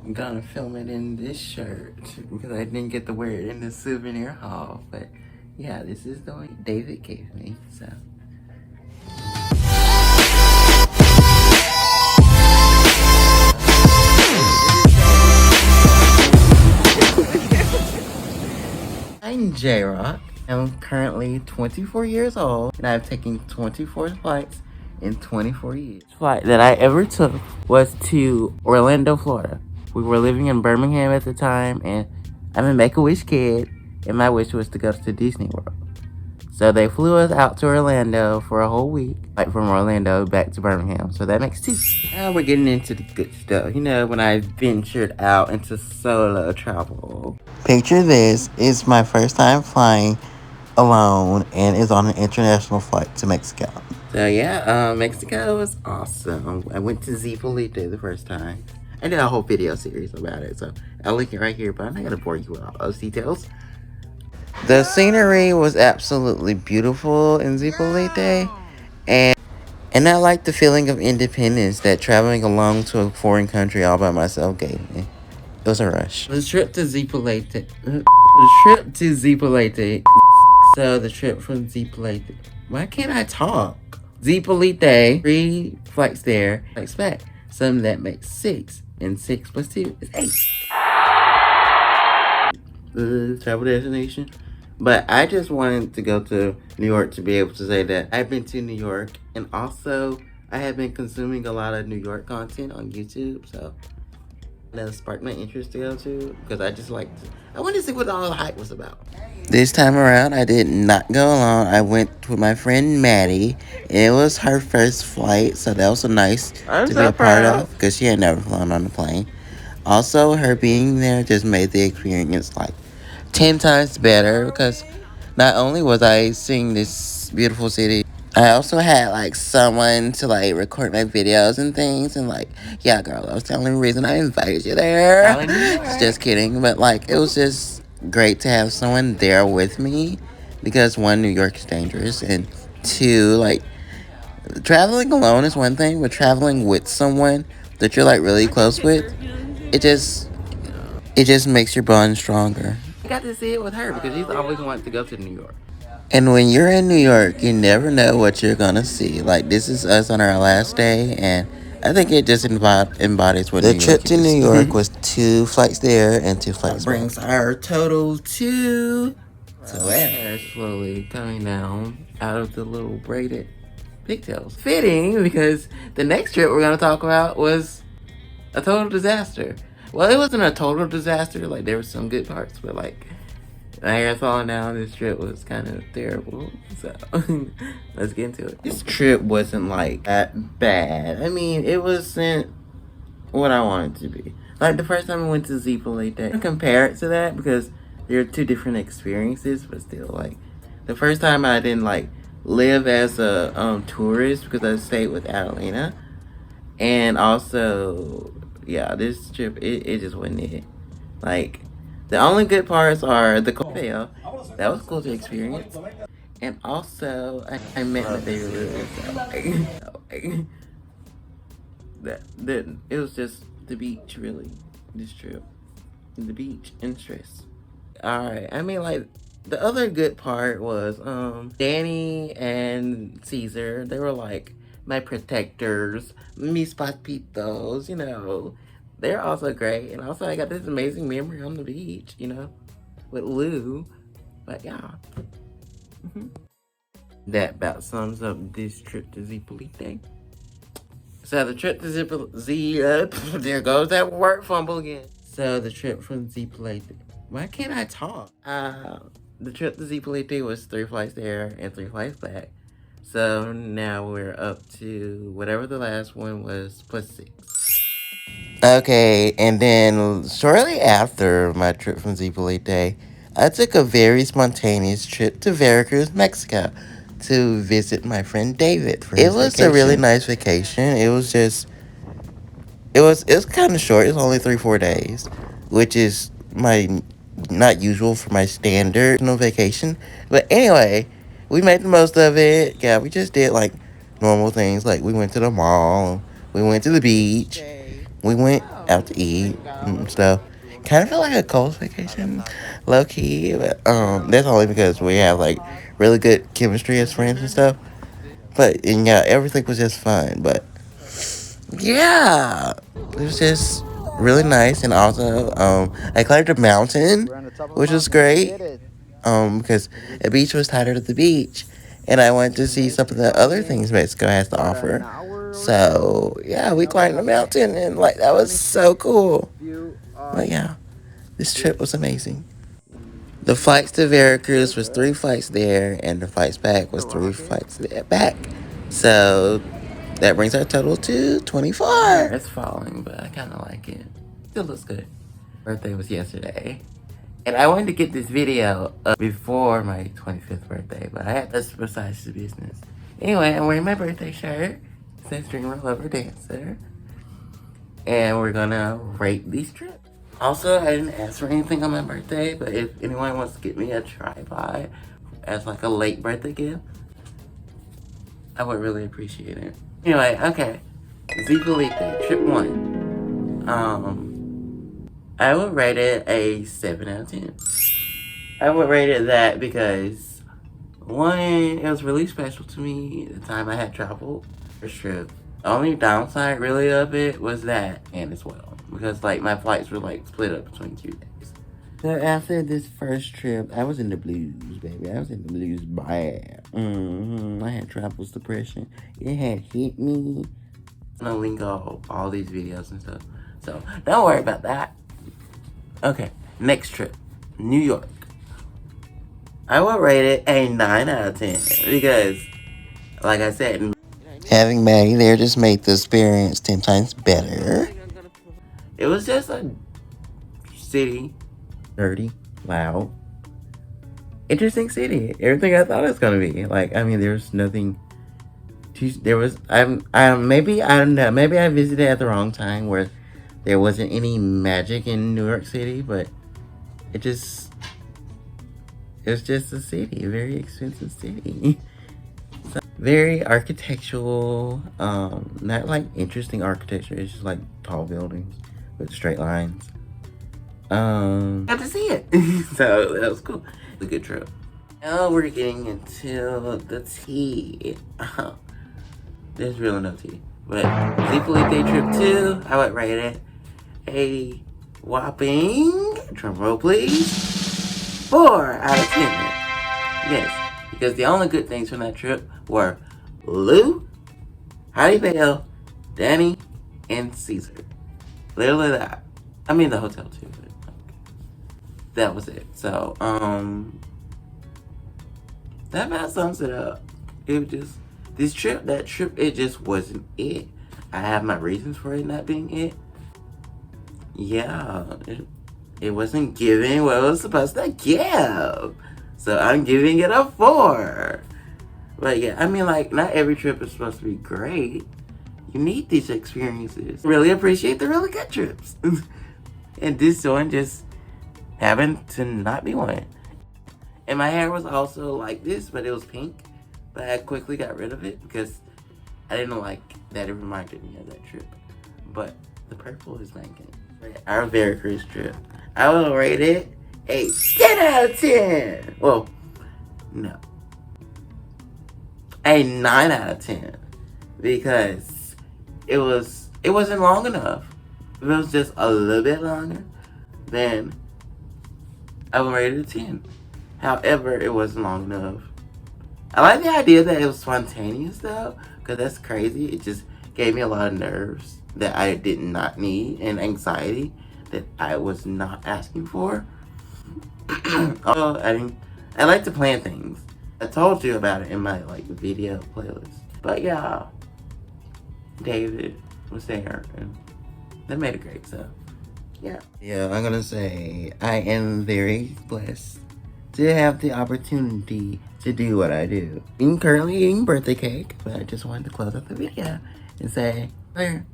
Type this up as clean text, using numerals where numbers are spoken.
I'm gonna film it in this shirt because I didn't get to wear it in the souvenir haul. But yeah, this is the one David gave me. So. I'm J-Roq. I'm currently 24 years old, and I've taken 24 flights in 24 years. The flight that I ever took was to Orlando, Florida. We were living in Birmingham at the time, and I'm a Make-A-Wish kid, and my wish was to go to Disney World. So they flew us out to Orlando for a whole week, like from Orlando back to Birmingham. So that makes 2. Now we're getting into the good stuff. You know, when I ventured out into solo travel. Picture this, it's my first time flying alone and is on an international flight to Mexico. So yeah, Mexico was awesome. I went to Zipolite the first time. I did a whole video series about it, so I'll link it right here, but I'm not gonna bore you with all those details. The scenery was absolutely beautiful in Zipolite, and I liked the feeling of independence that traveling alone to a foreign country all by myself gave me. It was a rush. The trip to Zipolite. So the trip from Zipolite. Why can't I talk? Zipolite. 3 flights there. Flights back. Some that makes 6. And 6 plus 2 is 8. The travel destination. But I just wanted to go to New York to be able to say that I've been to New York. And also, I have been consuming a lot of New York content on YouTube. So that sparked my interest to go to. Because I wanted to see what all the hype was about. This time around, I did not go alone. I went with my friend Maddie. It was her first flight. So that was nice to be a part of. Because she had never flown on a plane. Also, her being there just made the experience like 10 times better because not only was I seeing this beautiful city, I also had like someone to like record my videos and things, and like, yeah, girl, that was the only reason I invited you there. Just kidding, but like it was just great to have someone there with me because 1, New York is dangerous, and 2, like traveling alone is one thing, but traveling with someone that you're like really close with, it just makes your bond stronger. I got to see it with her because she's always wanted to go to New York. And when you're in New York, you never know what you're gonna see. Like this is us on our last day, and I think it just embodies what the New trip to New York was 2 flights there and 2 flights back. Brings our total to 12. Hair slowly coming down out of the little braided pigtails. Fitting because the next trip we're gonna talk about was a total disaster. Well, it wasn't a total disaster. Like there were some good parts, but like my hair falling down, this trip was kind of terrible. So let's get into it. This trip wasn't like that bad. I mean, it wasn't what I wanted it to be. Like the first time I went to Zipolite, I compare it to that because there are 2 different experiences, but still, like the first time I didn't like live as a tourist because I stayed with Adelina, and also, yeah, this trip it just wasn't it. Like the only good parts are the cocktail. That was cool to experience. And also, I met my baby Lou. So, that it was just the beach, really. This trip, the beach and stress. All right, I mean, like the other good part was Danny and Caesar. They were like my protectors, mis papitos. You know, they're also great. And also, I got this amazing memory on the beach. You know, with Lou. But yeah. That about sums up this trip to Zipolite. So the trip to there goes that word fumble again. So the trip from Zipolite. Why can't I talk? The trip to Zipolite was 3 flights there and 3 flights back. So now we're up to whatever the last one was plus 6. Okay, and then shortly after my trip from Zipolite, I took a very spontaneous trip to Veracruz, Mexico, to visit my friend David for his vacation. A really nice vacation. It was kind of short. It was only 3-4 days, which is not usual for my standard vacation. But anyway, we made the most of it. Yeah, we just did like normal things. Like we went to the mall, we went to the beach, we went out to eat and stuff. Kind of feel like a cold vacation, low key, but that's only because we have like really good chemistry as friends and stuff. But and yeah, everything was just fun. But yeah, it was just really nice, and also I climbed a mountain, which was great. Because the beach was tighter to the beach, and I wanted to see some of the other things Mexico has to offer. So yeah, we climbed the mountain, and like that was so cool. But yeah, this trip was amazing. The flights to Veracruz was 3 flights there, and the flights back was 3 flights back. So that brings our total to 24. It's falling, but I kind of like it. Still looks good. Birthday was yesterday. And I wanted to get this video up before my 25th birthday, but I had that's besides the business. Anyway, I'm wearing my birthday shirt. It says Dreamer Lover Dancer. And we're gonna rate these trips. Also, I didn't ask for anything on my birthday, but if anyone wants to get me a tripod as like a late birthday gift, I would really appreciate it. Anyway, okay. Z Felipe, trip 1. I would rate it a 7 out of 10. I would rate it that because, one, it was really special to me the time I had traveled. First trip. The only downside really of it was that, and as well, because like my flights were like split up between 2 days. So after this first trip, I was in the blues, baby. I was in the blues bad. I had travels depression. It had hit me. I'm gonna link all these videos and stuff. So don't worry about that. Okay, next trip, New York. I would rate it a 9 out of 10 because, like I said, having Maddie there just made the experience 10 times better. It was just a city, dirty, loud, interesting city. Everything I thought it was gonna be. Like, I mean, there's nothing. There was. Maybe I don't know. Maybe I visited at the wrong time where there wasn't any magic in New York City, but it was just a city, a very expensive city. So, very architectural, not like interesting architecture, it's just like tall buildings with straight lines. Got to see it. So that was cool. It was a good trip. Now we're getting into the tea. There's really no tea. But Z Felipe trip 2, I would rate it a whopping, drum roll please, 4 out of 10. Yes, because the only good things from that trip were Lou, Heidi Bell, Danny, and Caesar. Literally that. I mean the hotel too, but that was it. So, that about sums it up. It was just, that trip, it just wasn't it. I have my reasons for it not being it. Yeah, it wasn't giving what it was supposed to give. So I'm giving it a 4. But yeah, I mean, like, not every trip is supposed to be great. You need these experiences. Really appreciate the really good trips. And this one just happened to not be one. And my hair was also like this, but it was pink. But I quickly got rid of it because I didn't like that it reminded me of that trip. But the purple is banging. Our Veracruz trip, I will rate it a 10 out of 10. Well, no. A 9 out of 10. Because it wasn't long enough. If it was just a little bit longer, then I would rate it a 10. However, it wasn't long enough. I like the idea that it was spontaneous though, because that's crazy. It just gave me a lot of nerves that I did not need and anxiety that I was not asking for. I like to plan things. I told you about it in my like video playlist. But yeah, David was there and that made it great, so yeah. Yeah, I'm gonna say I am very blessed to have the opportunity to do what I do. I'm currently eating birthday cake, but I just wanted to close out the video and say, there.